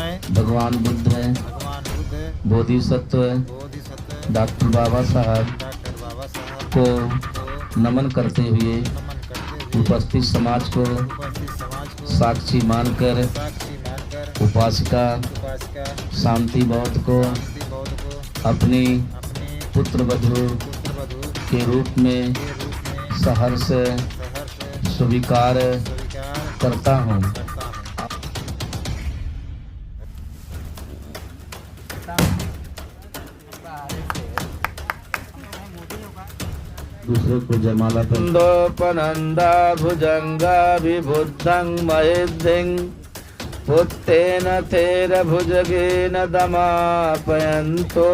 हैं भगवान बुद्ध है, भगवान बुद्ध, बोधिसत्व है, बोधिसत्व, डॉक्टर बाबा साहब डॉक्टर बाबा साहब को नमन करते हुए नमन करते हुए उपस्थित समाज को उपस्थित समाज को साक्षी मानकर साक्षी मानकर उपासिका उपासिका शांति बौद्ध को शांति बौद्ध को अपनी अपने पुत्रवधू पुत्रवधू के रूप में के रूप में सहर्ष सहर्ष स्वीकार स्वीकार करता हूँ। करता हूँ। दूसरे को जयमाला पनंदा भुजंगा विबुद्धं महेद्धिं पुत्तेन थेर भुजगेन दमापयन्तो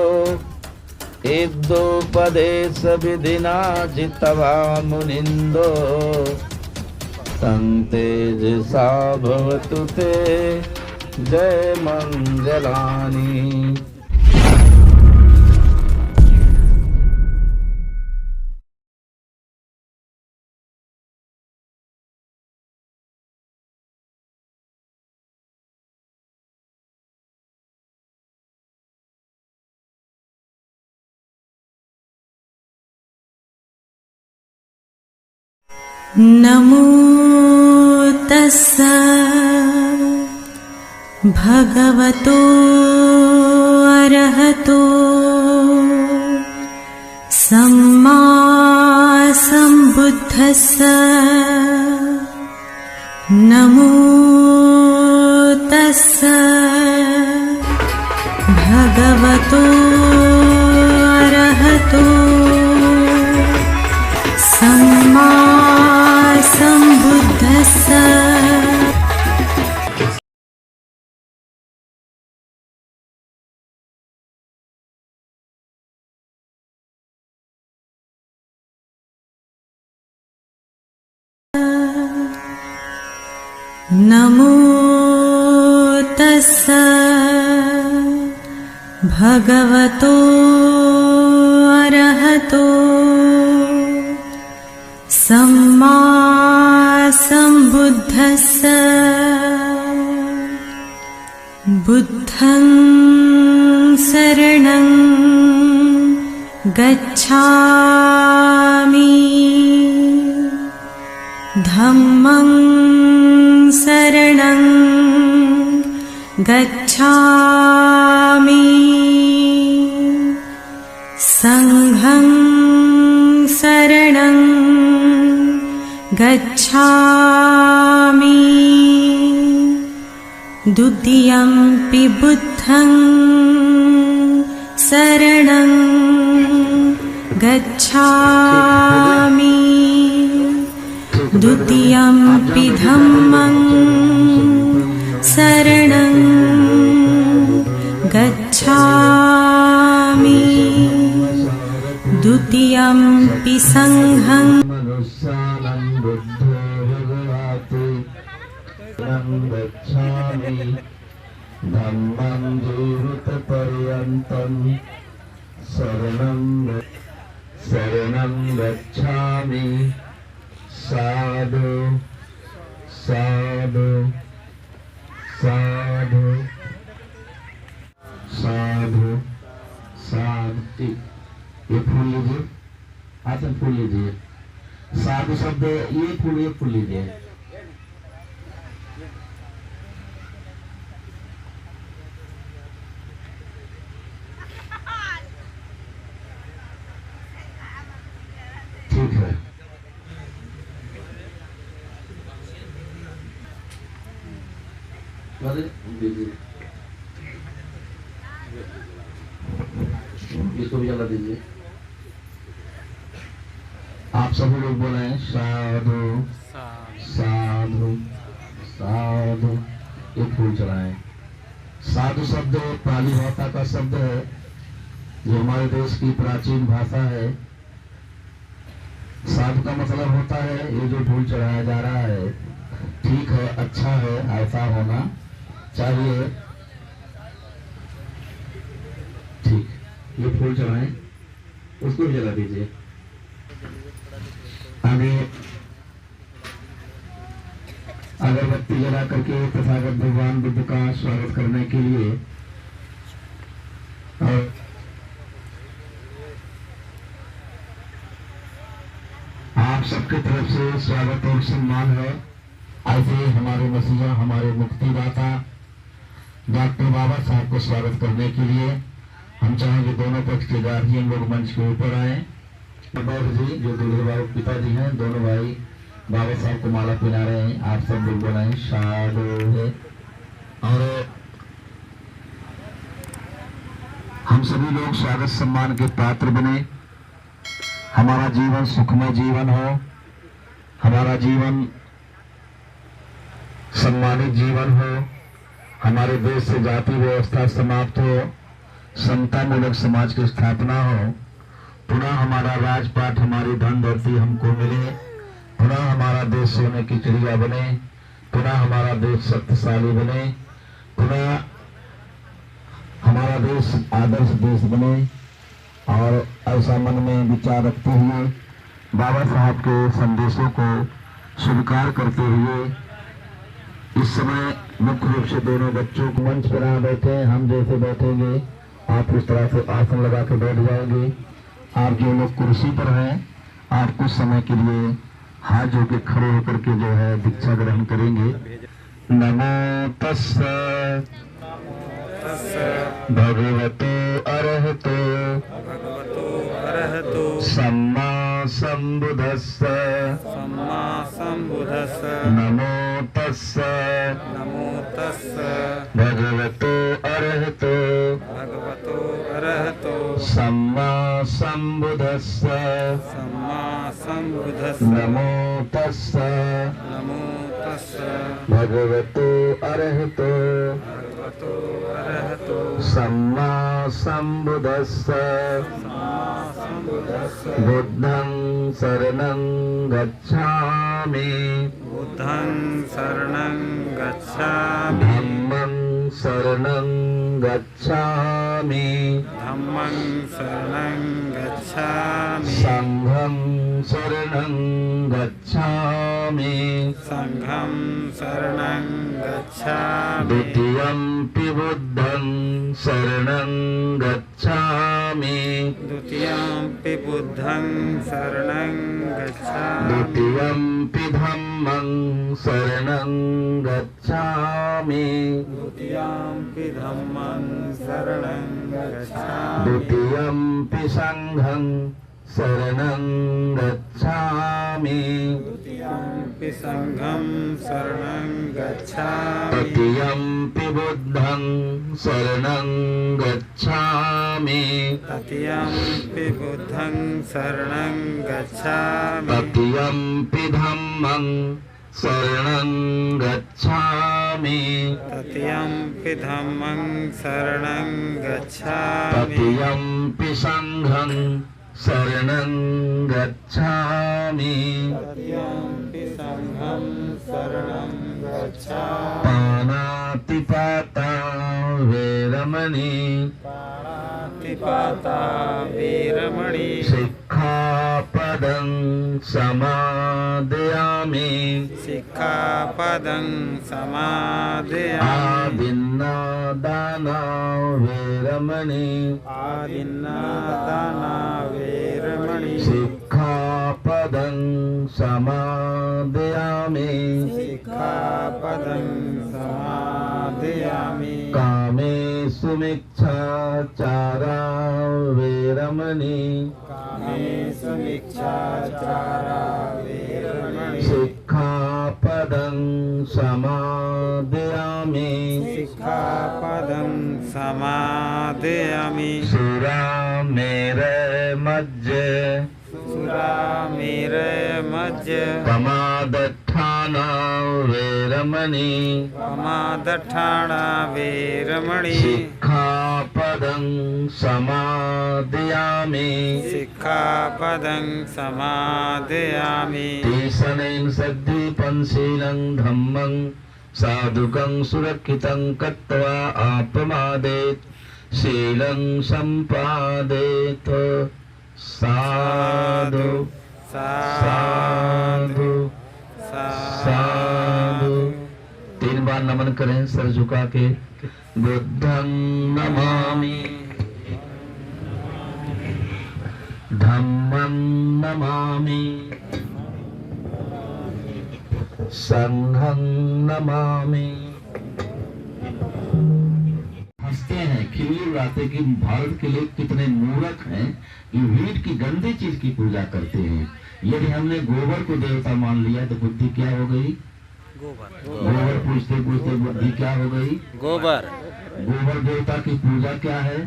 इद्दोपदेश विधिना जितवा मुनिन्दो तं तेजसा भवतु ते जय मंगलानि। नमो तस्सा भगवतो अरहतो सम्मा सम्बुद्धस्सा। नमो तस्सा भगवतो अरहतो सम्मा सम्बुद्धस्सा। नमो तस्सा भगवतो अरहतो सम्मा सम्बुद्धस्सा। बुद्धं शरणं गच्छामि धम्मं शरणं गच्छामि संघं शरणं गच्छामि द्वितीयंपि बुद्धं शरणं गच्छामि द्वितीयंपि धम्मं शरणं गच्छामि द्वितीयंपि संघं मनुष्यानं बुद्धो भगवाति गच्छामि धम्मं जीवितपर्यन्तं शरणं गच्छामि। साधु साधु साधु साधु साधु। ये फूल लीजिए, आसन फूल लीजिए। साधु शब्द ये फूल लीजिए। ठीक है। इसको भी जला दीजिए। आप सभी लोग बोले साधु साधु साधु। ये फूल चढ़ाएं। साधु शब्द पाली भाषा का शब्द है जो हमारे देश की प्राचीन भाषा है। साधु का मतलब होता है ये जो फूल चढ़ाया जा रहा है ठीक है, अच्छा है, ऐसा होना चाहिए। ठीक, ये फूल चढ़ाएं, उसको भी जला दीजिए। आगे अगरबत्ती जला करके तथागत भगवान बुद्ध का स्वागत करने के लिए और आप सबके तरफ से स्वागत और सम्मान है। ऐसे हमारे मसीहा, हमारे मुक्तिदाता डॉक्टर बाबा साहब को स्वागत करने के लिए हम चाहेंगे दोनों पक्ष के गार्जियन लोग मंच के ऊपर आए। बाबा जी जो दूल्हे बाबू पिताजी हैं, दोनों भाई बाबा साहब को माला पहना रहे हैं। आप सब लोग बनाए साधु है। और हम सभी लोग स्वागत सम्मान के पात्र बने। हमारा जीवन सुखमय जीवन हो, हमारा जीवन सम्मानित जीवन हो, हमारे देश से जाति व्यवस्था समाप्त हो, समतामूलक समाज की स्थापना हो, पुनः हमारा राजपाट, हमारी धन धरती हमको मिले, पुनः हमारा देश सोने की चिड़िया बने, पुनः हमारा देश शक्तिशाली बने, पुनः हमारा देश आदर्श देश बने। और ऐसा मन में विचार रखते हुए बाबा साहब के संदेशों को स्वीकार करते हुए इस समय मुख्य रूप से दोनों बच्चों को मंच पर आ बैठे हैं। हम जैसे बैठेंगे आप उस तरह से आसन लगा के बैठ जाएंगे। आप जो लोग कुर्सी पर हैं आप कुछ समय के लिए हाथ जोड़ के खड़े होकर के जो है दीक्षा ग्रहण करेंगे। नमो तस्सै भगवतो अरहतो सम्मा संबुद्धस्स नमो तस्सै भगवतो अरहतो सम्मा संबुद्धस्स नमो तस्सै भगवतो अरहतो सम्मा संबुद्धस्स बुद्धं शरणं गच्छामि धम्मं शरणं गच्छामि संघं शरणं गच्छामि द्वितीयंपि बुद्धं शरणं गच्छामि द्वितीयंपि धम्मं शरणं गच्छामि द्वितीयंपि संघं शरणं गच्छामि तृतीयंपि बुद्धं शरणं गच्छामि तृतीयंपि धम्मं शरणं गच्छामि तृतीयंपि संघं शरणं गच्छामि पानातिपाता वेरमणि सिक्खापदं समादयामि आदिन्नादाना वेरमणि सिक्खापदं समादयामि कामेषु मिच्छाचारा वेरमणि सिक्खापदं समादयामि सुरामेरय मज्जे प्रमादठाना वेरमणि सिक्खापदं समादयामि तीसनेन सद्दीपं शीलं धम्मं साधुकं सुरक्षितं कृत्वा आपमादेत् शीलं सम्पादेत् साधु साधु साधु सर झुका के। बुद्धं नमामि, धम्मं नमामि, संघं नमामि। हंसते हैं, खिल्ली उड़ाते कि भारत के लोग कितने मूर्ख हैं कि वीट की गंदी चीज की पूजा करते हैं। यदि हमने गोबर को देवता मान लिया तो बुद्धि क्या हो गई? गोबर पूछते पूछते बुद्धि क्या हो गई? गोबर। गोबर देवता की पूजा क्या है?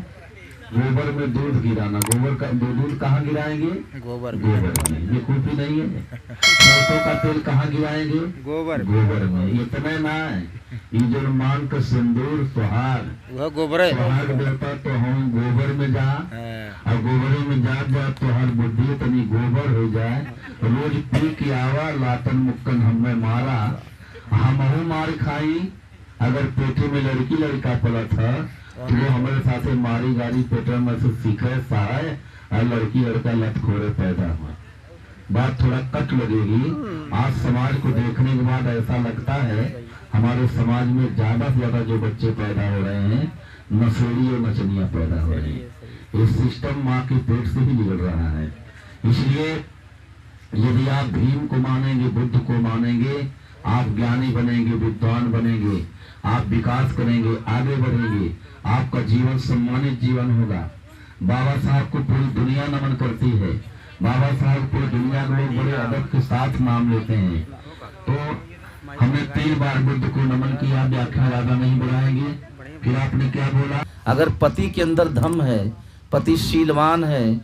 गोबर में दूध गिराना। गोबर का दूध कहाँ गिराएंगे? गोबर में। ये कुल्फी नहीं है। सरसों का तेल कहाँ गिराएंगे? गोबर में। इतने ना है, ये जो मान का सिंदूर सुहाग, वह गोबर है। सुहाग देवता तो हम गोबर में जा, और गोबर में जा तो हर बुद्धि तनी गोबर हो जाए। रोज पी की आवा लातन मुक्कन हमें मारा, हमहू मार खाई। अगर पेटे में लड़की लड़का पला था तो वो हमारे साथ मारी गाड़ी पेटर में से सीखे सारा है, और लड़की लड़का लतखोरे पैदा हुआ। बात थोड़ा कट लगेगी। आज समाज को देखने के बाद ऐसा लगता है हमारे समाज में ज्यादा से ज्यादा जो बच्चे पैदा हो रहे हैं नशेड़ी और नचनियां पैदा हो रही है। ये सिस्टम माँ के पेट से ही बिगड़ रहा है। इसलिए यदि आप भीम को मानेंगे, बुद्ध को मानेंगे, आप ज्ञानी बनेंगे, विद्वान बनेंगे, आप विकास करेंगे, आगे बढ़ेंगे, आपका जीवन सम्मानित जीवन होगा। बाबा साहब को पूरी दुनिया नमन करती है। बाबा साहब पूरी दुनिया के लोग बड़े अदब के साथ नाम लेते हैं। तो हमने 3 बार बुद्ध को नमन किया, व्याख्या ज्यादा नहीं बढ़ाएंगे। फिर आपने क्या बोला? अगर पति के अंदर धम्म है, पति शीलवान है,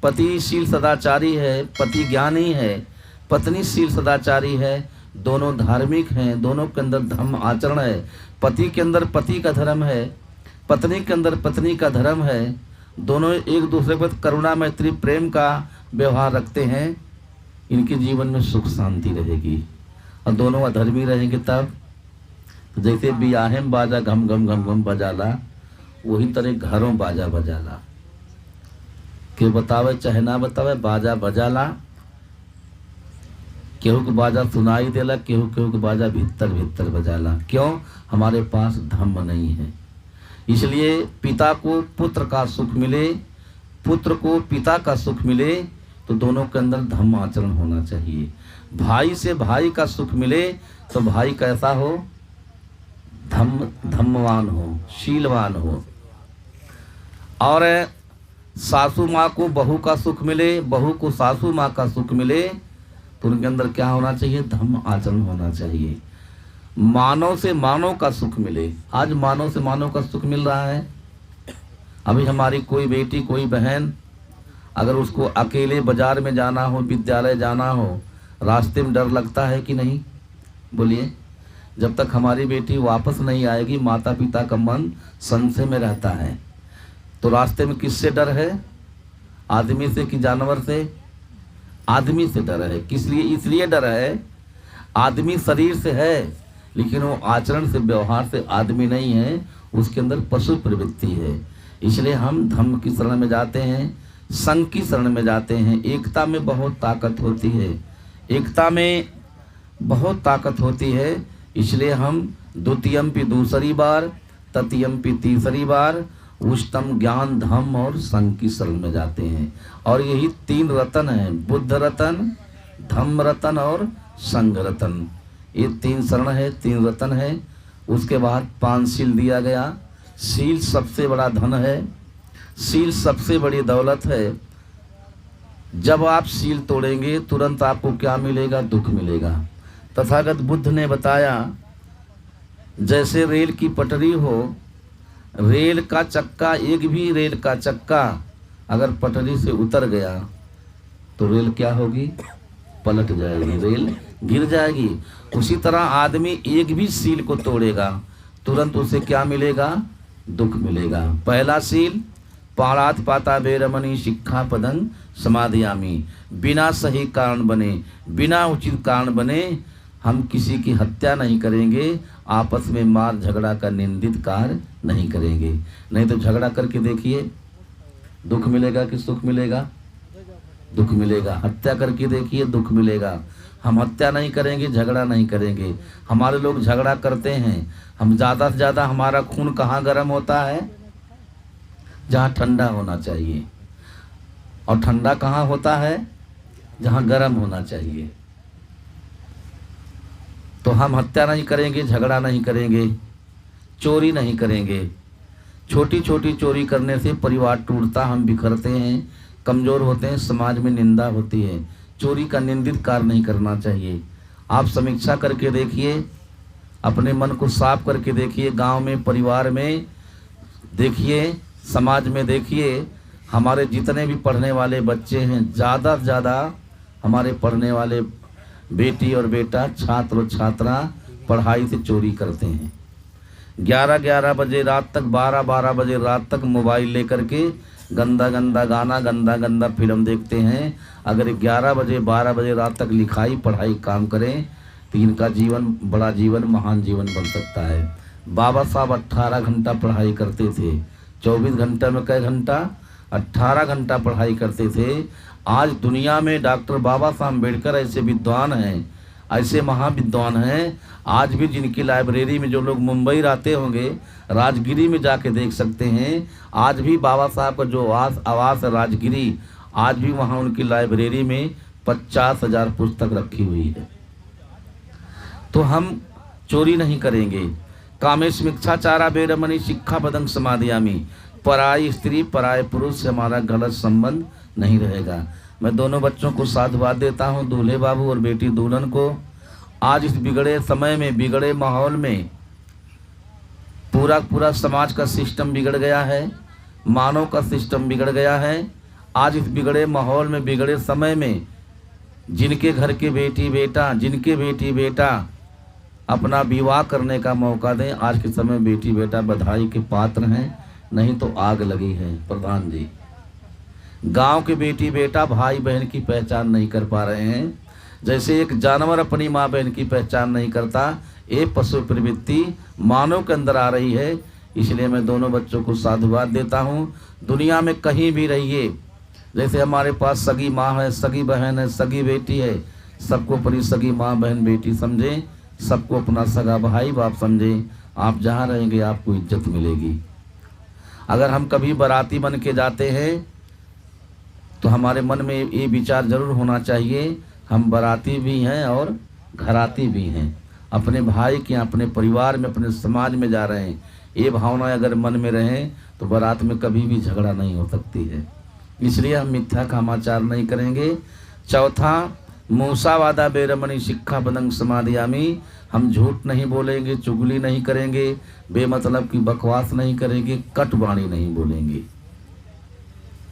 पति शील सदाचारी है, पति ज्ञानी है, पत्नी शील सदाचारी है, दोनों धार्मिक हैं, दोनों के अंदर धर्म आचरण है, पति के अंदर पति का धर्म है, पत्नी के अंदर पत्नी का धर्म है, दोनों एक दूसरे पर करुणा मैत्री प्रेम का व्यवहार रखते हैं, इनके जीवन में सुख शांति रहेगी। और दोनों अधर्मी रहेंगे तब जैसे बियाहे में बाजा घम घम घम घम बजाला, वही तरह घरों बाजा बजाला। के बतावे चाहे ना बतावे बाजा बजाला, केहू के बाजा सुनाई देला, केहू केहू के बाजा भीतर भीतर बजाला। क्यों? हमारे पास धम्म नहीं है। इसलिए पिता को पुत्र का सुख मिले, पुत्र को पिता का सुख मिले, तो दोनों के अंदर धम्म आचरण होना चाहिए। भाई से भाई का सुख मिले तो भाई कैसा हो? धम्मवान हो, शीलवान हो। और सासू माँ को बहू का सुख मिले, बहू को सासू माँ का सुख मिले, तो उनके अंदर क्या होना चाहिए? धम्म आचरण होना चाहिए। मानव से मानव का सुख मिले। आज मानव से मानव का सुख मिल रहा है। अभी हमारी कोई बेटी कोई बहन अगर उसको अकेले बाजार में जाना हो, विद्यालय जाना हो, रास्ते में डर लगता है कि नहीं? बोलिए। जब तक हमारी बेटी वापस नहीं आएगी माता पिता का मन संशय में रहता है। तो रास्ते में किससे डर है? आदमी से कि जानवर से? आदमी से डर है। किस लिए? इसलिए डर है, आदमी शरीर से है लेकिन वो आचरण से व्यवहार से आदमी नहीं है, उसके अंदर पशु प्रवृत्ति है। इसलिए हम धम्म की शरण में जाते हैं, संघ की शरण में जाते हैं। एकता में बहुत ताकत होती है, एकता में बहुत ताकत होती है। इसलिए हम द्वितीयम्पि दूसरी बार, तृतीयम्पि तीसरी बार उच्चतम ज्ञान धम्म और संघ की शरण में जाते हैं। और यही 3 रतन हैं, बुद्ध रतन, धम्म रतन और संघ रतन। ये 3 शरण है, 3 रतन है। उसके बाद 5 शील दिया गया। शील सबसे बड़ा धन है, शील सबसे बड़ी दौलत है। जब आप शील तोड़ेंगे तुरंत आपको क्या मिलेगा? दुख मिलेगा। तथागत बुद्ध ने बताया जैसे रेल की पटरी हो, रेल का चक्का, एक भी रेल का चक्का अगर पटरी से उतर गया तो रेल क्या होगी? पलट जाएगी, रेल गिर जाएगी। उसी तरह आदमी एक भी शील को तोड़ेगा तुरंत उसे क्या मिलेगा? दुख मिलेगा। पहला शील पाणात पाता बेरमणि शिक्षापदं समादयामि। बिना सही कारण बने, बिना उचित कारण बने हम किसी की हत्या नहीं करेंगे, आपस में मार झगड़ा का निंदित कार्य नहीं करेंगे। नहीं तो झगड़ा करके देखिए दुख मिलेगा कि सुख मिलेगा? दुख मिलेगा। हत्या करके देखिए, दुख मिलेगा। हम हत्या नहीं करेंगे, झगड़ा नहीं करेंगे। हमारे लोग झगड़ा करते हैं। हम ज़्यादा से ज़्यादा हमारा खून कहाँ गर्म होता है? जहाँ ठंडा होना चाहिए। और ठंडा कहाँ होता है? जहाँ गर्म होना चाहिए। तो हम हत्या नहीं करेंगे, झगड़ा नहीं करेंगे, चोरी नहीं करेंगे। छोटी छोटी चोरी करने से परिवार टूटता, हम बिखरते हैं, कमज़ोर होते हैं, समाज में निंदा होती है। चोरी का निंदित कार्य नहीं करना चाहिए। आप समीक्षा करके देखिए, अपने मन को साफ करके देखिए, गांव में, परिवार में देखिए, समाज में देखिए। हमारे जितने भी पढ़ने वाले बच्चे हैं, ज़्यादा से ज़्यादा हमारे पढ़ने वाले बेटी और बेटा, छात्र और छात्रा पढ़ाई से चोरी करते हैं। 11-11 बजे रात तक, 12-12 बजे रात तक मोबाइल लेकर के गंदा गंदा गाना, गंदा गंदा फिल्म देखते हैं। अगर 11 बजे 12 बजे रात तक लिखाई पढ़ाई काम करें तो इनका जीवन बड़ा जीवन, महान जीवन बन सकता है। बाबा साहब 18 घंटा पढ़ाई करते थे। 24 घंटे में कई घंटा? 18 घंटा पढ़ाई करते थे। आज दुनिया में डॉक्टर बाबा साहब अम्बेडकर ऐसे विद्वान हैं, ऐसे महाविद्वान हैं, आज भी जिनकी लाइब्रेरी में जो लोग मुंबई रहते होंगे, राजगिरी में जाके देख सकते हैं। आज भी बाबा साहब का जो आवास है राजगिरी, आज भी वहाँ उनकी लाइब्रेरी में 50,000 पुस्तक रखी हुई है। तो हम चोरी नहीं करेंगे। कामेश मिच्छाचारा बेरमणि शिक्षापदं समादयामि। पराई स्त्री पराय पुरुष से हमारा गलत संबंध नहीं रहेगा। मैं दोनों बच्चों को साधुवाद देता हूँ, दूल्हे बाबू और बेटी दुल्हन को। आज इस बिगड़े समय में, बिगड़े माहौल में पूरा समाज का सिस्टम बिगड़ गया है, मानव का सिस्टम बिगड़ गया है। आज इस बिगड़े माहौल में, बिगड़े समय में जिनके घर के बेटी बेटा, जिनके बेटी बेटा अपना विवाह करने का मौका दें, आज के समय बेटी बेटा बधाई के पात्र हैं, नहीं तो आग लगी है। प्रधान जी, गांव के बेटी बेटा भाई बहन की पहचान नहीं कर पा रहे हैं। जैसे एक जानवर अपनी माँ बहन की पहचान नहीं करता, ये पशु प्रवृत्ति मानव के अंदर आ रही है। इसलिए मैं दोनों बच्चों को साधुवाद देता हूँ। दुनिया में कहीं भी रहिए, जैसे हमारे पास सगी माँ है, सगी बहन है, सगी बेटी है, सबको अपनी सगी माँ बहन बेटी समझें, सबको अपना सगा भाई बाप समझें। आप जहाँ रहेंगे आपको इज्जत मिलेगी। अगर हम कभी बाराती बन के जाते हैं तो हमारे मन में ये विचार जरूर होना चाहिए, हम बाराती भी हैं और घराती भी हैं। अपने भाई के, अपने परिवार में, अपने समाज में जा रहे हैं। ये भावना अगर मन में रहे तो बारात में कभी भी झगड़ा नहीं हो सकती है। इसलिए हम मिथ्या कामाचार नहीं करेंगे। चौथा, मूसावादा बेरमणि शिक्षापदं समादयामि। हम झूठ नहीं बोलेंगे, चुगली नहीं करेंगे, बेमतलब की बकवास नहीं करेंगे, कट वाणी नहीं बोलेंगे।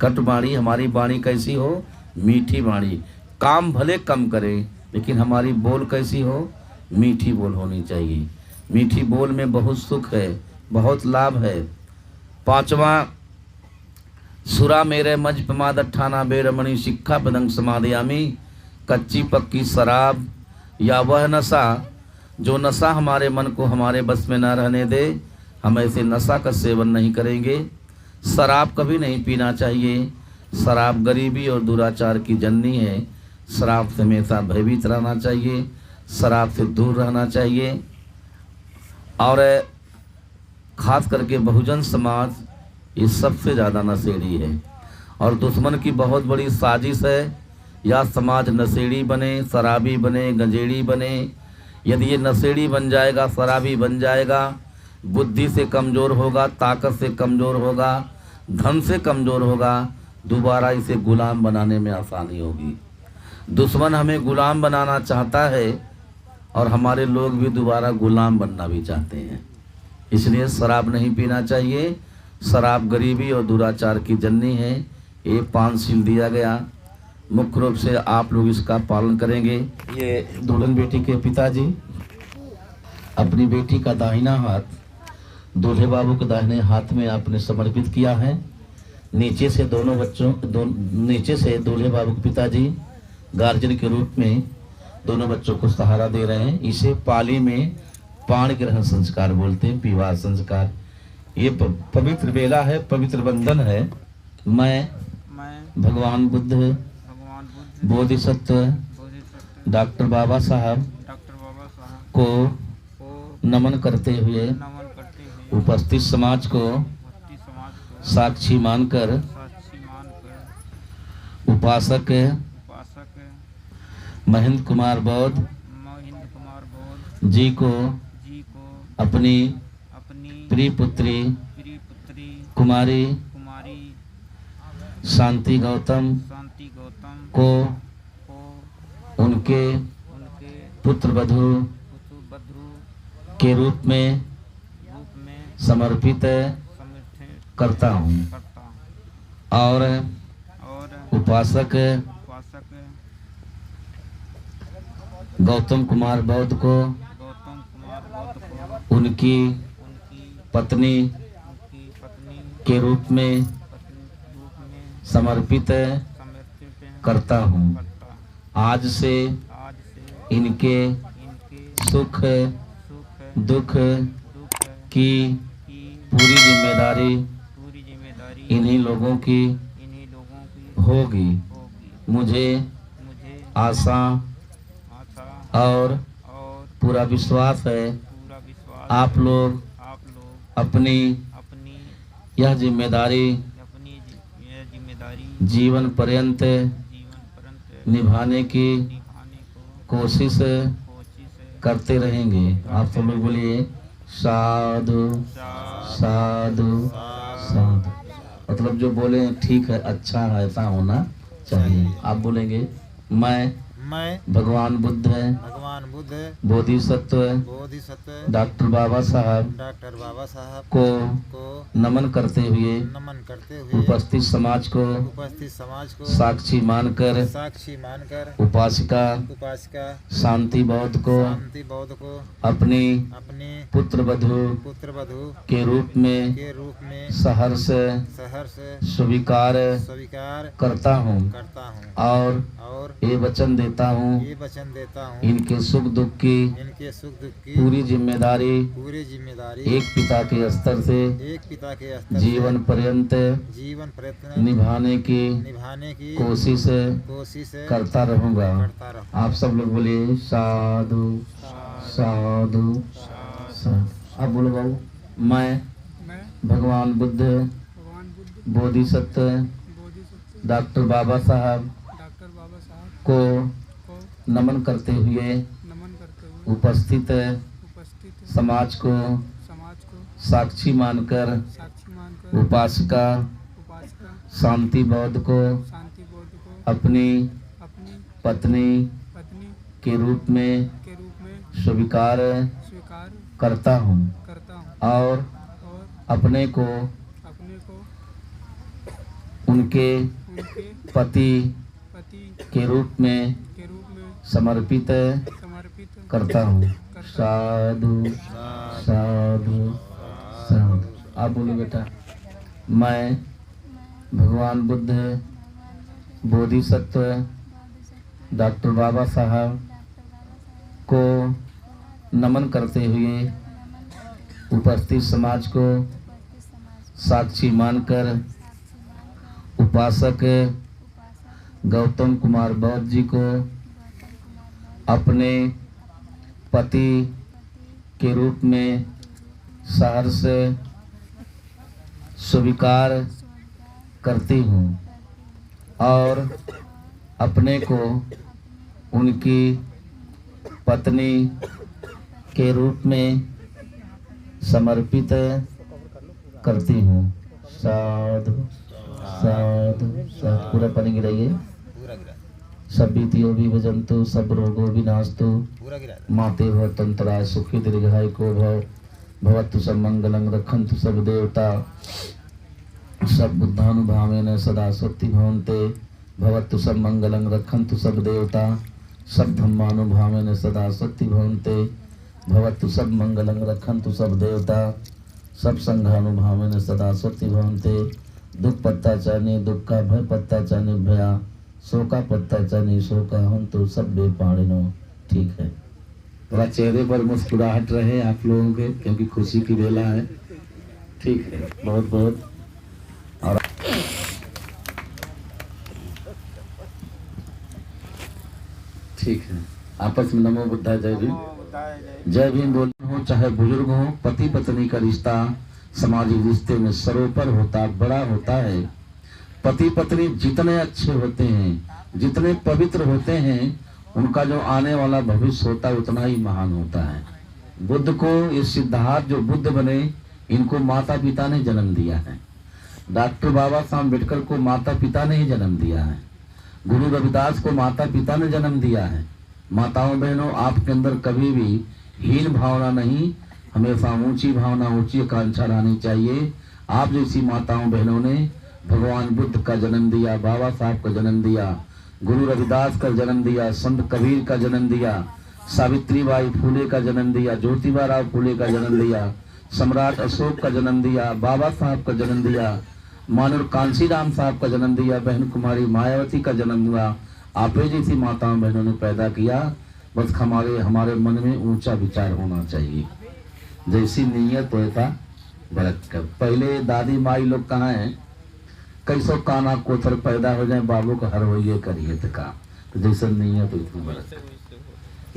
कट वाणी, हमारी वाणी कैसी हो? मीठी वाणी। काम भले कम करें लेकिन हमारी बोल कैसी हो? मीठी बोल होनी चाहिए। मीठी बोल में बहुत सुख है, बहुत लाभ है। पांचवा, सुरा मेरे मज प्रमाद ठाना बेरमणि शिक्षापदं समादयामि। कच्ची पक्की शराब या वह नशा, जो नशा हमारे मन को हमारे बस में न रहने दे, हम ऐसे नशा का सेवन नहीं करेंगे। शराब कभी नहीं पीना चाहिए। शराब गरीबी और दुराचार की जननी है। शराब से हमेशा भयभीत रहना चाहिए, शराब से दूर रहना चाहिए। और खास करके बहुजन समाज ये सबसे ज़्यादा नशेड़ी है और दुश्मन की बहुत बड़ी साजिश है, या समाज नशेड़ी बने, शराबी बने, गंजेड़ी बने। यदि ये नशेड़ी बन जाएगा, शराबी बन जाएगा, बुद्धि से कमज़ोर होगा, ताकत से कमज़ोर होगा, धन से कमज़ोर होगा, दोबारा इसे गुलाम बनाने में आसानी होगी। दुश्मन हमें गुलाम बनाना चाहता है और हमारे लोग भी दोबारा गुलाम बनना भी चाहते हैं। इसलिए शराब नहीं पीना चाहिए। शराब गरीबी और दुराचार की जननी है। ये पांचशील दिया गया, मुख्य रूप से आप लोग इसका पालन करेंगे। ये दुल्हन बेटी के पिताजी अपनी बेटी का दाहिना हाथ दूल्हे बाबू के दाहिने हाथ में आपने समर्पित किया है। नीचे से दोनों बच्चों नीचे से दूल्हे बाबू के पिताजी गार्जियन के रूप में दोनों बच्चों को सहारा दे रहे हैं। इसे पाली में पाण ग्रहण संस्कार बोलते हैं, विवाह संस्कार। ये पवित्र बेला है, पवित्र बंधन है। मैं भगवान बुद्ध बोधिसत्व बोधिसत्व डॉक्टर बाबा साहब डॉक्टर बाबा साहब को को नमन करते हुए नमन करते हुए उपस्थित समाज को भक्ति समाज को साक्षी मानकर साक्षी मानकर उपासक उपासक महेंद्र कुमार बौद्ध महेंद्र कुमार बौद्ध जी को अपनी अपनी प्रिय पुत्री प्रिय पुत्री कुमारी कुमारी शांति गौतम शांति गौतम को को उनके उनके पुत्र वधू पुत्रवधू के रूप में समर्पित समर्थित करता हूँ करता हूँ और और उपासक उपासक गौतम कुमार बौद्ध को गौतम कुमार बौद्ध को उनकी उनकी पत्नी पत्नी के रूप में रूप में समर्पित समर्पित करता हूँ। करता आज से आज से इनके इनके सुख सुख दुख दुख की की पूरी जिम्मेदारी पूरी जिम्मेदारी इन्हीं लोगों की होगी होगी। मुझे मुझे आशा आशा और और पूरा विश्वास है पूरा विश्वास आप लोग आप लोग अपनी अपनी यह जिम्मेदारी यह जिम्मेदारी जीवन पर्यंत निभाने की निभाने को कोशिश करते रहेंगे। आप सब लोग बोलिए साधु साधु साधु। मतलब जो बोले ठीक है, अच्छा है, ऐसा होना चाहिए। आप बोलेंगे मैं भगवान बुद्ध है, भगवान बुद्ध बोधिसत्व बोधिसत्व डॉक्टर बाबा साहब को नमन करते हुए उपस्थित समाज को साक्षी मानकर उपासिका शांति बौद्ध को अपनी पुत्र वधू के रूप में सहर्ष स्वीकार करता हूँ और ये वचन देता हूँ इनके सुख दुख की पूरी जिम्मेदारी एक पिता के स्तर से जीवन पर्यंत निभाने की कोशिश करता रहूंगा। आप सब लोग बोलिए साधु साधु साधु। आप बोलो बाबू मैं भगवान बुद्ध बोधिसत्व डॉक्टर बाबा साहब को नमन करते हुए उपस्थित समाज को साक्षी मानकर उपासिका शांति बौद्ध को अपनी पत्नी के रूप में स्वीकार करता हूँ और अपने को उनके पति के रूप में समर्पित करता हूँ। साधु साधु साधु। आप बोलो बेटा मैं भगवान बुद्ध बोधिसत्व डॉक्टर बाबा साहब को नमन करते हुए उपस्थित समाज को साक्षी मानकर उपासक गौतम कुमार बौद्ध जी को अपने पति के रूप में सहर्ष स्वीकार करती हूँ और अपने को उनकी पत्नी के रूप में समर्पित करती हूँ। साधु साधु साधु। पूरा पानी गिराइए। सब बीतियों भी भजंतु सब रोगों विनाशतु माते भव तंत्राय सुखी दीर्घाय को भव भवतु सब मंगलं रखन्तु सब देवता सब बुद्धानुभावेन सदा स्वस्ति भवन्ते भवतु सब मंगलं रखन्तु सब देवता सब धम्मानुभावेन सदा स्वस्ति भवन्ते भवतु सब मंगलं रखन्तु सब देवता सब संघानुभावेन सदा स्वस्ति भवन्ते। दुख पत्ता चाने दुख का भय पत्ता चाने भया शोका पत्ता चाने शोका हम तो सब बेपाड़िनो। ठीक है, थोड़ा चेहरे पर मुस्कुराहट रहे आप लोगों के, क्योंकि खुशी की बेला है। ठीक है, बहुत बहुत। और ठीक है, आपस में नमो बुद्धाय जय भीम। नमो बुद्धाय जय। जय भीम बोल हो, चाहे बुजुर्ग हो, पति पत्नी का रिश्ता सामाजिक रिश्ते में सर्वोपर होता, बड़ा होता है। पति पत्नी जितने अच्छे होते हैं, जितने पवित्र होते हैं, उनका जो आने वाला भविष्य होता है उतना ही महान होता है। बुद्ध को, ये सिद्धार्थ जो बुद्ध बने, इनको माता पिता ने जन्म दिया है। डॉक्टर बाबा साहब अम्बेडकर को माता पिता ने ही जन्म दिया है। गुरु रविदास को माता पिता ने जन्म दिया है। माताओं बहनों, आपके अंदर कभी भी हीन भावना नहीं, हमेशा ऊंची भावना, ऊंची आकांक्षा लानी चाहिए। आप जैसी माताओं बहनों ने भगवान बुद्ध का जन्म दिया, बाबा साहब का जन्म दिया, गुरु रविदास का जन्म दिया, संत कबीर का जन्म दिया, सावित्रीबाई फूले का जन्म दिया, ज्योतिबा राव फूले का जन्म दिया, सम्राट अशोक का जन्म दिया, बाबा साहब का जन्म दिया, मानव कांशीराम साहब का जन्म दिया, बहन कुमारी मायावती का जन्म हुआ। आप जैसी माताओं बहनों ने पैदा किया। बस हमारे मन में ऊंचा विचार होना चाहिए। जैसी नीयत वैसा बरत कर। पहले दादी माई लोग कहाँ हैं, कैसो काना कोथर पैदा हो जाए, बाबू को हर होइए करिए का, तो जैसे नीयत इतनी बरत।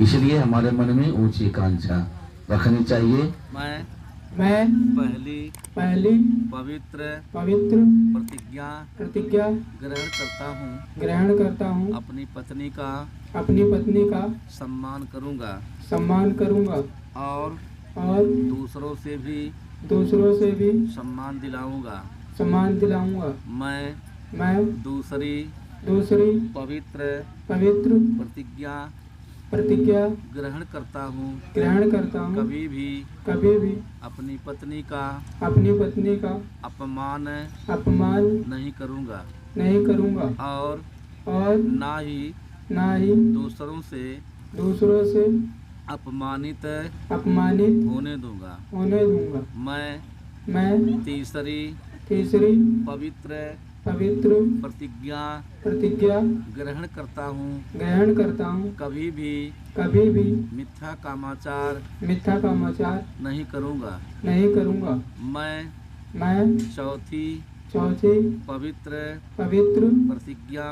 इसलिए हमारे मन में ऊंची कांक्षा रखनी चाहिए। मैं पहली पवित्र प्रतिज्ञा ग्रहण करता हूँ अपनी पत्नी का सम्मान करूँगा और दूसरों से भी सम्मान दिलाऊंगा। मैं दूसरी पवित्र प्रतिज्ञा ग्रहण करता हूँ कभी भी अपनी पत्नी का अपमान नहीं करूँगा और ना ही दूसरों से अपमानित होने दूंगा। मैं तीसरी पवित्र प्रतिज्ञा ग्रहण करता हूँ कभी भी मिथ्या कामाचार नहीं करूँगा। मैं चौथी पवित्र प्रतिज्ञा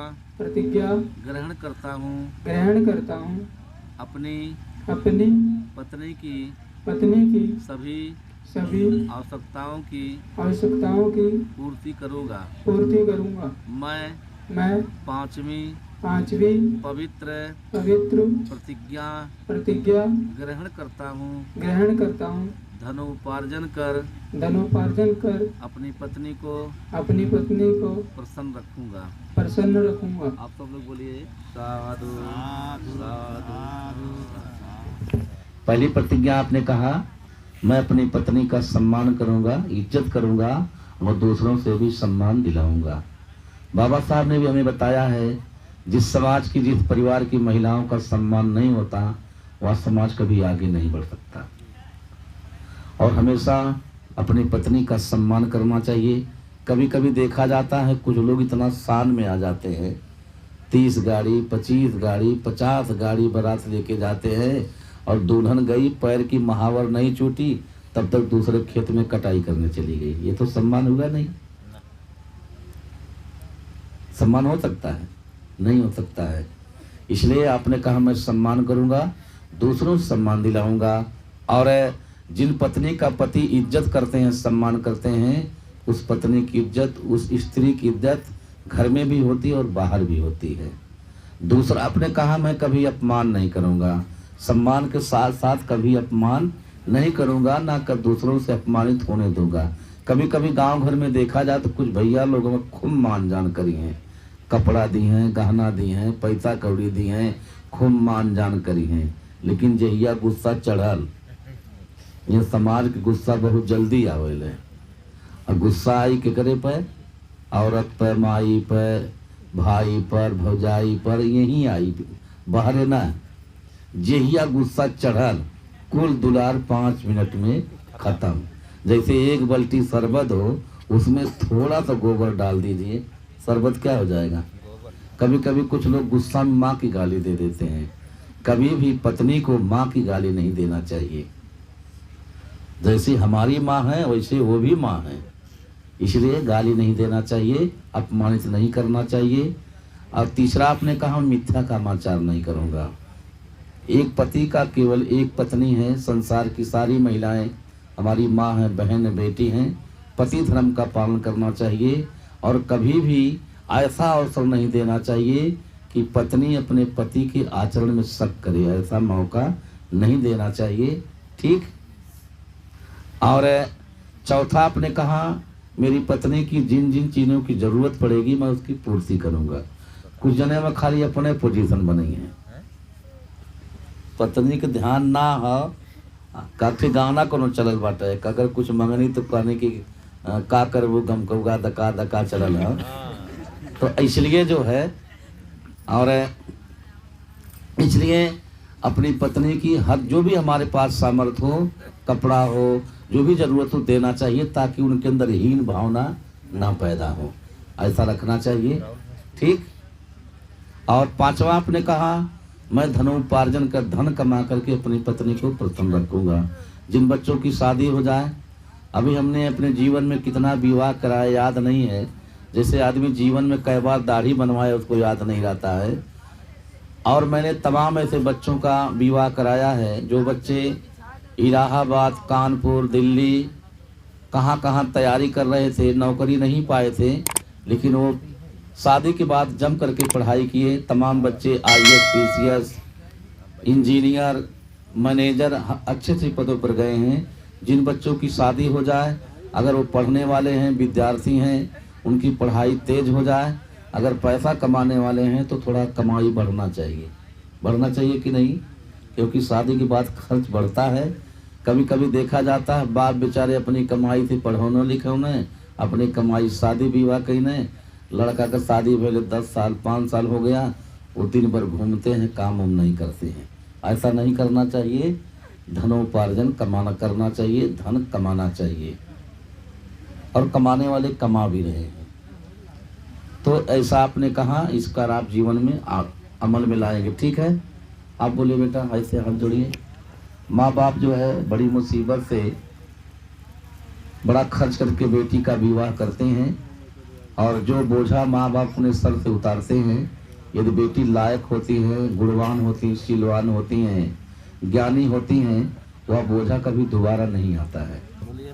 ग्रहण करता हूँ अपनी पत्नी की सभी आवश्यकताओं की पूर्ति करूँगा। मैं पांचवी पवित्र प्रतिज्ञा ग्रहण करता हूँ धनोपार्जन कर अपनी पत्नी को प्रसन्न रखूंगा। आप सब लोग बोलिए साधु साधु। पहली प्रतिज्ञा आपने कहा, मैं अपनी पत्नी का सम्मान करूंगा, इज्जत करूंगा और दूसरों से भी सम्मान दिलाऊंगा। बाबा साहब ने भी हमें बताया है, जिस समाज की, जिस परिवार की महिलाओं का सम्मान नहीं होता, वह समाज कभी आगे नहीं बढ़ सकता। और हमेशा अपनी पत्नी का सम्मान करना चाहिए। कभी कभी देखा जाता है कुछ लोग इतना शान में आ जाते हैं, 30 गाड़ी 25 गाड़ी 50 गाड़ी बारात लेके जाते हैं, और दुल्हन गई, पैर की महावर नहीं छूटी, तब तक दूसरे खेत में कटाई करने चली गई। ये तो सम्मान हुआ नहीं। सम्मान हो सकता है? नहीं हो सकता है। इसलिए आपने कहा मैं सम्मान करूंगा, दूसरों से सम्मान दिलाऊंगा। और जिन पत्नी का पति इज्जत करते हैं, सम्मान करते हैं, उस पत्नी की इज्जत, उस स्त्री की इज्जत घर में भी होती है और बाहर भी होती है। दूसरा आपने कहा मैं कभी अपमान नहीं करूंगा, सम्मान के साथ साथ कभी अपमान नहीं करूंगा, ना कर दूसरों से अपमानित होने दूंगा। कभी कभी गांव घर में देखा जाए तो कुछ भैया लोगों में खूब मान जान करी हैं, कपड़ा दी हैं, गहना दी हैं, पैसा कौड़ी दी हैं, खूब मान जान करी हैं। लेकिन जहिया गुस्सा चढ़ल, ये समाज के गुस्सा बहुत जल्दी आवेले। और गुस्सा आई केकरे पर? औरत पर, माई पर, भाई पर, भौजाई पर, यही आई, बाहर ना। जहिया गुस्सा चढ़ल, कुल दुलार 5 मिनट में खत्म। जैसे एक बाल्टी शरबत हो, उसमें थोड़ा सा गोबर डाल दीजिए, शरबत क्या हो जाएगा। कभी कभी कुछ लोग गुस्सा में माँ की गाली दे देते हैं। कभी भी पत्नी को माँ की गाली नहीं देना चाहिए। जैसी हमारी माँ है वैसे वो भी माँ है, इसलिए गाली नहीं देना चाहिए, अपमानित नहीं करना चाहिए। और तीसरा आपने कहा मिथ्या कामाचार नहीं करूँगा। एक पति का केवल एक पत्नी है। संसार की सारी महिलाएं हमारी माँ हैं, बहन है, बेटी हैं। पति धर्म का पालन करना चाहिए और कभी भी ऐसा अवसर नहीं देना चाहिए कि पत्नी अपने पति के आचरण में शक करे, ऐसा मौका नहीं देना चाहिए। ठीक। और चौथा आपने कहा मेरी पत्नी की जिन जिन चीज़ों की जरूरत पड़ेगी मैं उसकी पूर्ति करूंगा। कुछ जने में खाली अपने पोजीशन बनी है, पत्नी के ध्यान ना हो। काफी गाना कोनो चलल बाटे, अगर कुछ मंगनी तो कहने की का कर वो गम कौगा दका दका चलल है। तो इसलिए जो है, और इसलिए अपनी पत्नी की हर जो भी हमारे पास सामर्थ्य हो, कपड़ा हो, जो भी जरूरत हो देना चाहिए ताकि उनके अंदर हीन भावना ना पैदा हो, ऐसा रखना चाहिए। ठीक। और पांचवा आपने कहा मैं धनोपार्जन कर धन कमा करके अपनी पत्नी को प्रसन्न रखूंगा। जिन बच्चों की शादी हो जाए, अभी हमने अपने जीवन में कितना विवाह कराया याद नहीं है। जैसे आदमी जीवन में कई बार दाढ़ी बनवाया उसको याद नहीं रहता है। और मैंने तमाम ऐसे बच्चों का विवाह कराया है जो बच्चे इलाहाबाद, कानपुर, दिल्ली, कहाँ कहाँ तैयारी कर रहे थे, नौकरी नहीं पाए थे, लेकिन वो शादी के बाद जम करके पढ़ाई किए। तमाम बच्चे IAS, PCS, इंजीनियर, मैनेजर अच्छे अच्छे पदों पर गए हैं। जिन बच्चों की शादी हो जाए, अगर वो पढ़ने वाले हैं, विद्यार्थी हैं, उनकी पढ़ाई तेज हो जाए, अगर पैसा कमाने वाले हैं तो थोड़ा कमाई बढ़ना चाहिए कि नहीं, क्योंकि शादी के बाद खर्च बढ़ता है। कभी कभी देखा जाता है बाप बेचारे अपनी कमाई से पढ़ौने लिखौने, अपनी कमाई शादी विवाह कहीने, लड़का का शादी पहले 10 साल 5 साल हो गया, वो दिन भर घूमते हैं, काम उम नहीं करते हैं। ऐसा नहीं करना चाहिए। धनोपार्जन करना चाहिए, धन कमाना चाहिए, और कमाने वाले कमा भी रहे हैं। तो ऐसा आपने कहा, इसका आप जीवन में आप अमल में लाएंगे। ठीक है। आप बोलिए बेटा, ऐसे हाथ जोड़िए। माँ बाप जो है बड़ी मुसीबत से बड़ा खर्च करके बेटी का विवाह करते हैं, और जो बोझा माँ बाप अपने सर से उतारते हैं, यदि बेटी लायक होती है, गुणवान होती है, शीलवान होती हैं, ज्ञानी होती हैं, तो वह बोझा कभी दोबारा नहीं आता है। बोलिए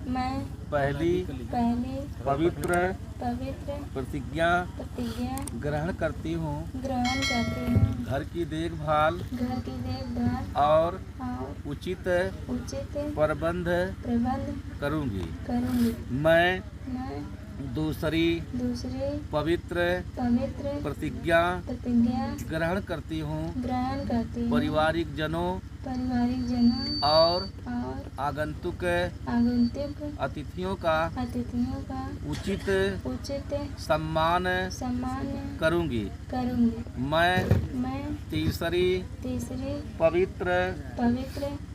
मैं पहली पवित्र प्रतिज्ञा ग्रहण करती हूँ। घर की देखभाल और उचित प्रबंध करूँगी। मैं दूसरी पवित्र प्रतिज्ञा ग्रहण करती हूँ। पारिवारिक जनों और आगंतुक अतिथियों का उचित सम्मान करूँगी। मैं तीसरी पवित्र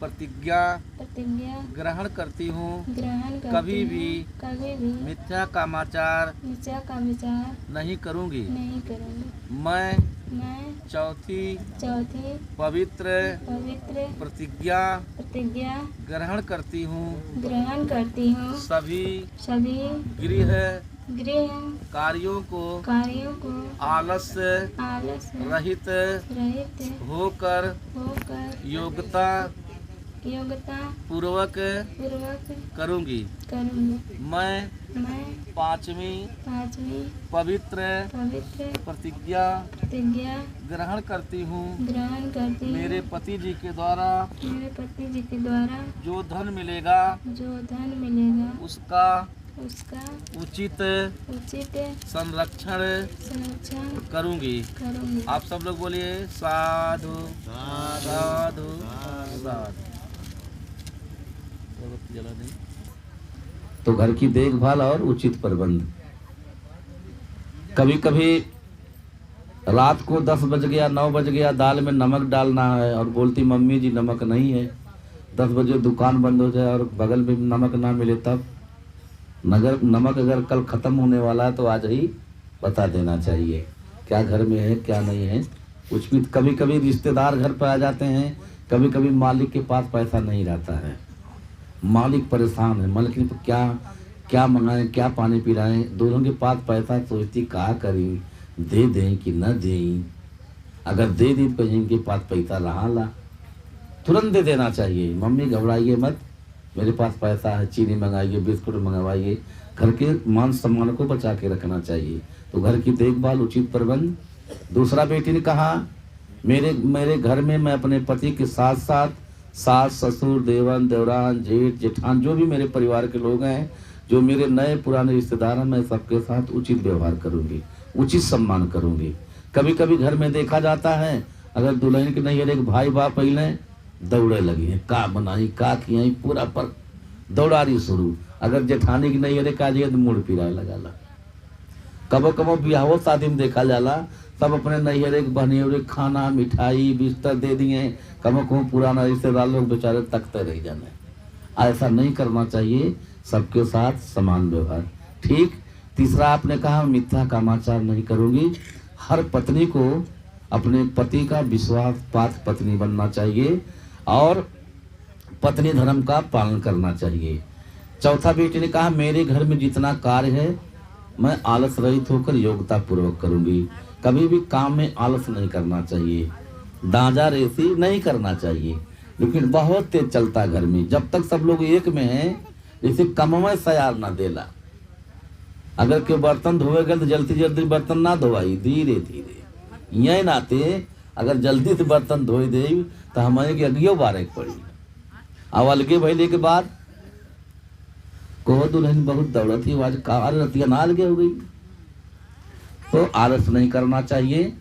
प्रतिज्ञा ग्रहण करती हूँ। कभी भी मिथ्या कामाचार नहीं करूँगी। मैं चौथी पवित्र प्रतिज्ञा ग्रहण करती हूँ। सभी गृह कार्यों को आलस्य रहित होकर योग्यता पूर्वक करूँगी। मैं पांचवी पवित्र प्रतिज्ञा ग्रहण करती हूँ। मेरे पति जी के द्वारा जो धन मिलेगा उसका उचित संरक्षण करूँगी। आप सब लोग बोलिए साधु साधु साधु। तो घर की देखभाल और उचित प्रबंध। कभी कभी रात को 10 बज गया 9 बज गया, दाल में नमक डालना है और बोलती मम्मी जी नमक नहीं है। 10 बजे दुकान बंद हो जाए और बगल में नमक ना मिले, तब नमक अगर कल ख़त्म होने वाला है तो आज ही बता देना चाहिए क्या घर में है क्या नहीं है। कुछ भी कभी कभी रिश्तेदार घर पर आ जाते हैं, कभी कभी मालिक के पास पैसा नहीं रहता है, मालिक परेशान है, मालिक तो क्या मंगाएं, क्या पानी पिलाएं, दोनों के पास पैसा सोचती कहा करें, दे दें कि न दें। अगर दे दी तो इनके पास पैसा रहा ला, तुरंत दे देना चाहिए। मम्मी घबराइए मत, मेरे पास पैसा है, चीनी मंगाइए, बिस्कुट मंगवाइए। घर के मान सम्मान को बचा के रखना चाहिए। तो घर की देखभाल, उचित प्रबंध। दूसरा बेटी ने कहा मेरे घर में मैं अपने पति के साथ साथ सास ससुर देवन देवरान जेठ जेठान जो भी मेरे परिवार के लोग हैं, जो मेरे नए पुराने रिश्तेदार हैं, मैं सबके साथ उचित व्यवहार करूंगी, उचित सम्मान करूंगी। कभी कभी घर में देखा जाता है अगर दुल्हन के नहीं एक भाई बाप पहले दौड़े लगी है, का बनाई का किया पूरा पर दौड़ारी शुरू। अगर जेठानी की नहीं का तो मुड़ पिराए लगा ला। कबो कबो ब्याहो शादी में देखा जाला सब अपने नैहरे बहनियों खाना मिठाई बिस्तर दे दिए, कबो कबो पुराना रिश्तेदार लोग बेचारे तकते रह जाने। ऐसा नहीं करना चाहिए, सबके साथ समान व्यवहार। ठीक। तीसरा आपने कहा मिथ्या कामाचार नहीं करूंगी। हर पत्नी को अपने पति का विश्वास पात्र पत्नी बनना चाहिए और पत्नी धर्म का पालन करना चाहिए। चौथा बेटी ने कहा मेरे घर में जितना कार्य है मैं आलस रहित होकर योग्यता पूर्वक करूंगी। कभी भी काम में आलस नहीं करना चाहिए, दांजा रेसी नहीं करना चाहिए। लेकिन बहुत तेज चलता घर में, जब तक सब लोग एक में हैं जैसे कमवे सयार ना देला। अगर कोई बर्तन धोएगा तो जल्दी जल्दी बर्तन ना धोवाई, धीरे धीरे। यही नाते अगर जल्दी से बर्तन धोई दे तो हमारे के अगियो बारे पड़ी। अब अलगे भैले के बाद को दुल्हन बहुत दौड़त ही आज का रतिया ना अलगे हो गई। तो आलस नहीं करना चाहिए।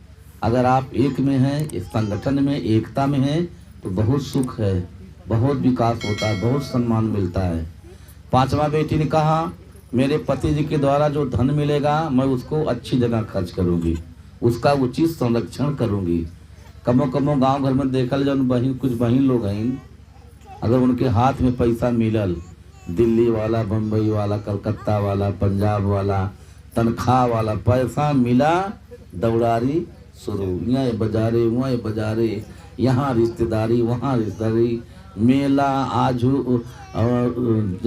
अगर आप एक में हैं, इस संगठन में एकता में हैं तो बहुत सुख है, बहुत विकास होता है, बहुत सम्मान मिलता है। पांचवा बेटी ने कहा मेरे पति जी के द्वारा जो धन मिलेगा मैं उसको अच्छी जगह खर्च करूंगी, उसका उचित संरक्षण करूंगी। कमो कमो गांव घर में देखल जब कुछ बहन लोग हैं, अगर उनके हाथ में पैसा मिलल, दिल्ली वाला, बम्बई वाला, कलकत्ता वाला, पंजाब वाला, तनख्वाह वाला पैसा मिला, दौड़ारी शुरू। यहाँ बाजारे वहाँ बाजारे, यहाँ रिश्तेदारी वहाँ रिश्तेदारी, मेला आजू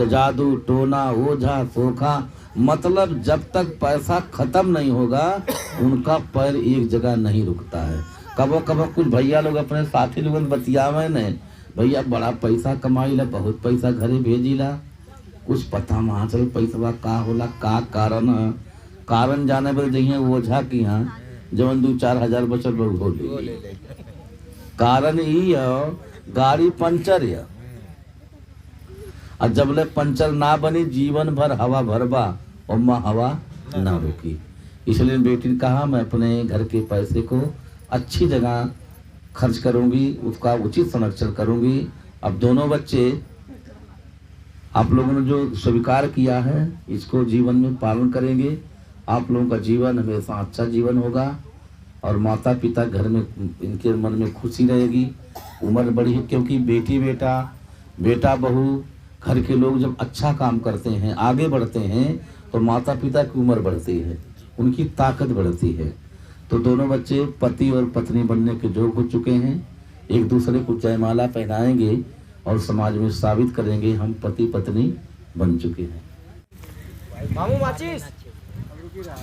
जादू टोना ओझा सोखा। मतलब जब तक पैसा खत्म नहीं होगा उनका पैर एक जगह नहीं रुकता है। कबो कबो कुछ भैया लोग अपने साथी लोग बतियावे न, भैया बड़ा पैसा कमाई ला, बहुत पैसा घरे भेजी ला, कुछ पता वहाँ चल पैसा का होला का कारण है। कारण जाने पर जइए ओझा की यहाँ जवन 2-4 हजार बचल लोग हो ले। कारण ही है गाड़ी पंचर है, और जब ले पंचर ना बनी जीवन भर हवा भरबा और माँ हवा ना रुकी। इसलिए बेटी ने कहा मैं अपने घर के पैसे को अच्छी जगह खर्च करूंगी, उसका उचित संरक्षण करूंगी। अब दोनों बच्चे आप लोगों ने जो स्वीकार किया है इसको जीवन में पालन करेंगे। आप लोगों का जीवन हमेशा अच्छा जीवन होगा और माता पिता घर में इनके मन में खुशी रहेगी। उम्र बढ़ी है क्योंकि बेटी बेटा बेटा बहू घर के लोग जब अच्छा काम करते हैं आगे बढ़ते हैं तो माता पिता की उम्र बढ़ती है, उनकी ताकत बढ़ती है। तो दोनों बच्चे पति और पत्नी बनने के जोग हो चुके हैं, एक दूसरे को जयमाला पहनाएंगे और समाज में साबित करेंगे हम पति पत्नी बन चुके हैं। मामू माचिस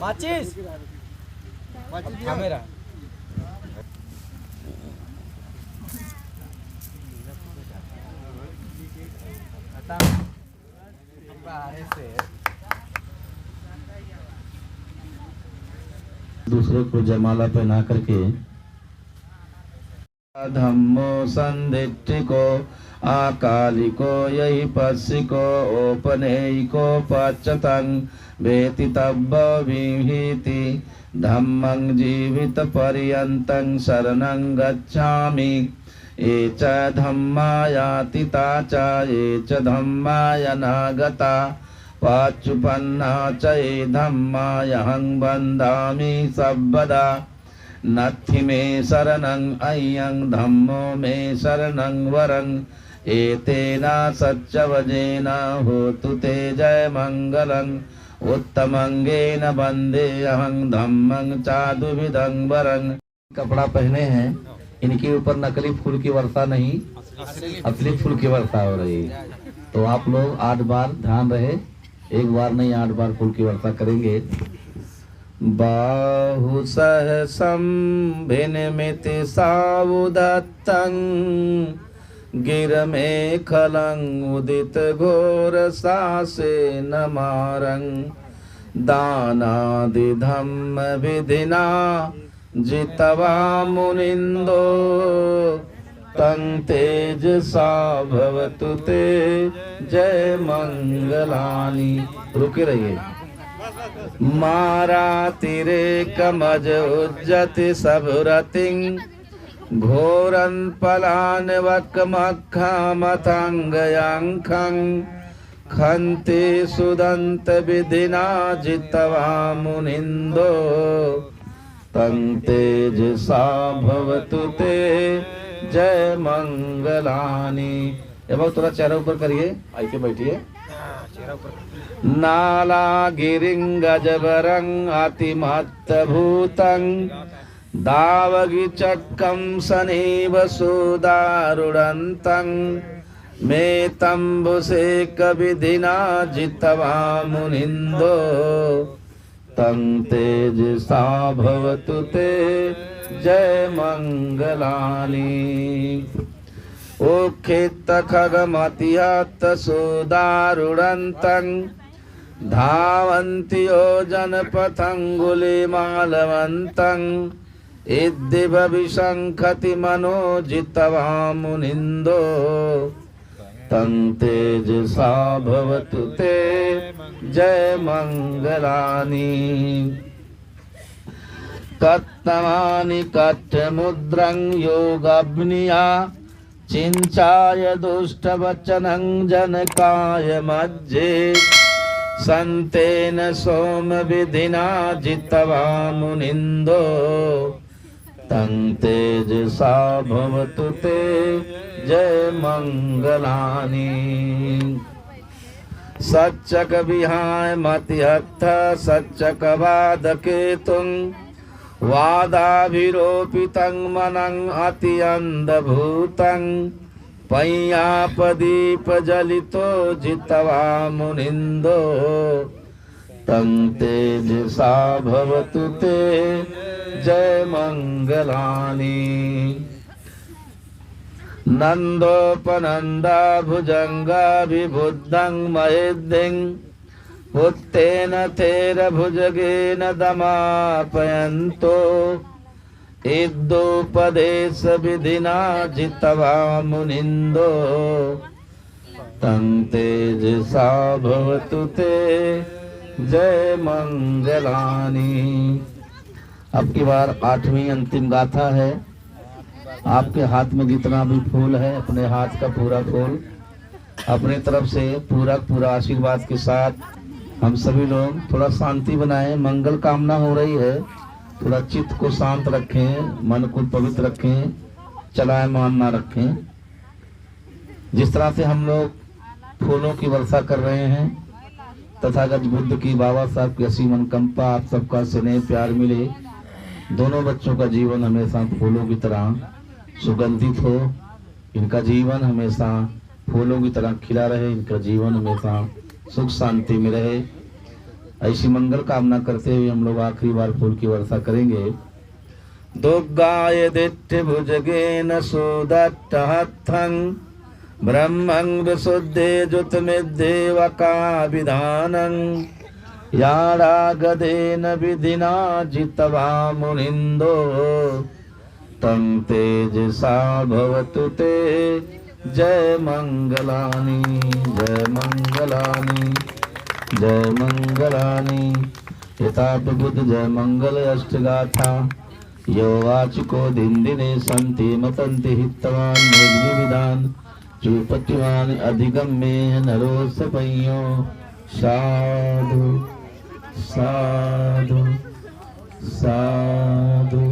माचिस कैमरा दूसरे को जयमाला पहना करके धम्मो संदिष्टिको आकालिको यही पश्चिको ओपनेयिको पच्चतंग वेति तब्ब विहिति धम्मं जीवित पर्यन्तं शरणं गच्छामि। ये च धम्मा यातिता च ये च धम्मा अनागता पाचुपन्ना च ये धम्मा यहं बन्धामि सर्वदा। नत्थि मे शरणं अय्यं धम्मो मे शरणं वरं एतेना सच्चवजेन होतु ते जय मंगलं। उत्तमंगेन वंदे अहं धम्मं चादुविधं वरं। कपड़ा पहने हैं, इनके ऊपर नकली फूल की वर्षा नहीं असली फूल की वर्षा हो रही है। तो आप लोग 8 बार ध्यान रहे, एक बार नहीं 8 बार फूल की वर्षा करेंगे। बाहु सहसं भिन्नमिति सावुदत्तं गिरमेखलं उदित घोर सासेन मारं दानादि धम्म विधिना जितवा मुनिन्दो तं तेजसा भवतु ते जय मंगलानि। रुके रहिए। मारातिरेकमज उज्जति सबरतिं घोरं पलान वक्मखमथंगयांखं खन्ति सुदंत विधिना जितवा मुनिन्दो तं तेजसा भवतु ते जय मंगलानि। एवं थोड़ा चेहरा ऊपर करिए, आइए बैठिए। नाला गिरिंगजबरं अतिमत्तभूतं दावगी चक्कं सनीव सुदारुणन्तं मे तंबुसे कविधिना जितवा मुनिन्दो तं तेजसा भवतु ते जय मंगलानि। उखित खगमतिहत सुदारुणन्तं धावन्ति योजनपथंगुलिमालवन्तं इद्दिव विशंखति मनो जितवा मुनिन्दो तं तेजसा भवतु ते जय मंगलानि। कत्तमानि कट्टमुद्रं योगाग्निया चिंचाय दुष्टवचनं जनकाय मध्ये संतेन सोम विधिना जितवा मुनिन्दो तं तेजसा भवतु ते जय मंगलानि। सच्चक विहाय मतिहत्थ सच्चक वादकेतुं वादाभिरोपितं मनं अत्यन्धभूतं पय्यापदीप जलितो जितवा मुनिन्दो तं तेजसा भवतु ते जय मंगलानि। नन्दोपनन्दा भुजंगा विबुद्धं महेद्दिं उत्तेन थेर भुजगेन दमापयन्तो इद्दोपदेश विधिना जितवा मुनिन्दो तं तेजसा भवतु ते जय मंगलानि। अब की बार 8वीं अंतिम गाथा है। आपके हाथ में जितना भी फूल है, अपने हाथ का पूरा फूल अपने तरफ से पूरा आशीर्वाद के साथ हम सभी लोग थोड़ा शांति बनाएं। मंगल कामना हो रही है, थोड़ा चित्त को शांत रखें, मन को पवित्र रखें, चलायमान ना रखें। जिस तरह से हम लोग फूलों की वर्षा कर रहे हैं, तथागत बुद्ध की, बाबा साहब की असीम अनुकंपा, आप सबका स्नेह प्यार मिले। दोनों बच्चों का जीवन हमेशा फूलों की तरह सुगंधित हो, इनका जीवन हमेशा फूलों की तरह खिला रहे, इनका जीवन हमेशा सुख शांति में रहे। ऐसी मंगल कामना करते हुए हम लोग आखिरी बार फूल की वर्षा करेंगे। दुर्गाय दिट्ठ भुजगेन सुदट्टहत्थं ब्रह्मं विशुद्धे जुतमिद्देवकाभिधानं याडागदेन विधिना जितवा मुनिन्दो तं तेजसा भवतु ते जय मंगलानि। जय मंगलानि, जय मंगलानि। यथापि बुद्ध जय मंगल अष्टगाथा यो वाचिको दिने संति मतंति हितवान निर्विधान चुपतिवान अधिगम्ये नरो सपयो। साधु साधु साधु।